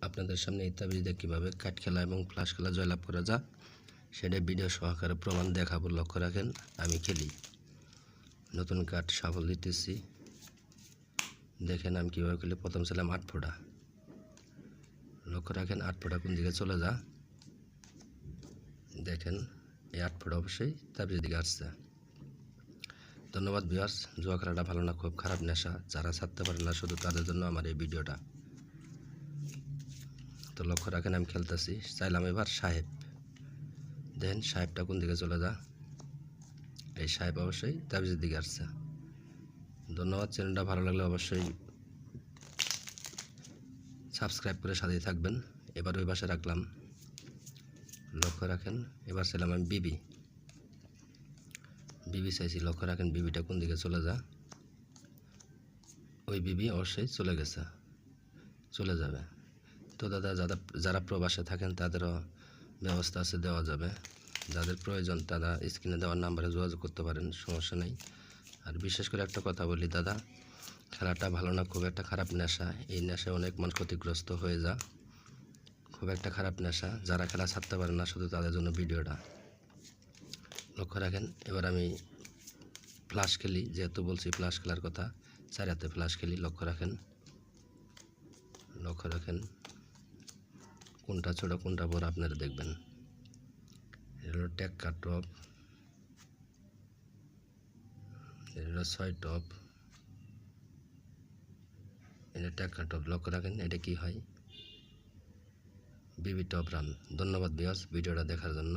আপনাদের সামনে এই তাবিজটা কীভাবে কাঠ খেলা এবং ফ্লাশ খেলা জয়লাভ করা যায় সেটা ভিডিও সহকারে প্রমাণ দেখাবো। লক্ষ্য রাখেন, আমি খেলি, নতুন কাঠ সাফল দিতেছি। দেখেন আমি কীভাবে খেলি। প্রথম ছিলাম 8 ফোঁটা। লক্ষ্য রাখেন 8 ফোঁটা কোন দিকে চলে যা। দেখেন এই 8 ফোঁটা অবশ্যই তাবিজের দিকে আসছে। ধন্যবাদ ভিউয়ার্স। জুয়া খেলাটা ভালো না, খুব খারাপ নেশা। যারা ছাড়তে পারে না শুধু তাদের জন্য আমার এই ভিডিওটা। তো লক্ষ্য রাখেন আমি খেলতেছি। চাইলাম এবার সাহেব। দেখেন সাহেবটা কোন দিকে চলে যা। এই সাহেব অবশ্যই তাবিজের দিকে আসছে। ধন্যবাদ। চ্যানেলটা ভালো লাগলে অবশ্যই সাবস্ক্রাইব করে সাথেই থাকবেন। এবার ওই পাশে রাখলাম। লক্ষ্য রাখেন এবার ছিলাম আমি বিবি চাইছি। লক্ষ্য রাখেন বিবিটা কোন দিকে চলে যা। ওই বিবি অবশ্যই চলে গেছে, চলে যাবে। তো দাদা যারা প্রবাসে থাকেন তাদেরও ব্যবস্থা আছে, দেওয়া যাবে। যাদের প্রয়োজন তারা স্ক্রিনে দেওয়ার নাম্বারে যোগাযোগ করতে পারেন, সমস্যা নেই। আর বিশেষ করে একটা কথা বলি দাদা, খেলাটা ভালো না, খুব একটা খারাপ নেশা। এই নেশায় অনেক মানুষ ক্ষতিগ্রস্ত হয়ে যা। খুব একটা খারাপ নেশা। যারা খেলা ছাড়তে পারে না শুধু তাদের জন্য ভিডিওটা। লক্ষ্য রাখেন এবার আমি ফ্লাশ খেলি, যেহেতু বলছি ফ্লাশ খেলার কথা। 4 হাতে ফ্লাশ খেলি। লক্ষ্য রাখেন কোনটা ছোট কোনটা বড় আপনারা দেখবেন। এটা হলো টেক্কা টপ, এটা হলো 6 টপ, এটা টেক্কা টপ। লক্ষ্য রাখেন এটা কি হয়, বিবি টপ রান। ধন্যবাদ ভিউয়ার্স ভিডিওটা দেখার জন্য।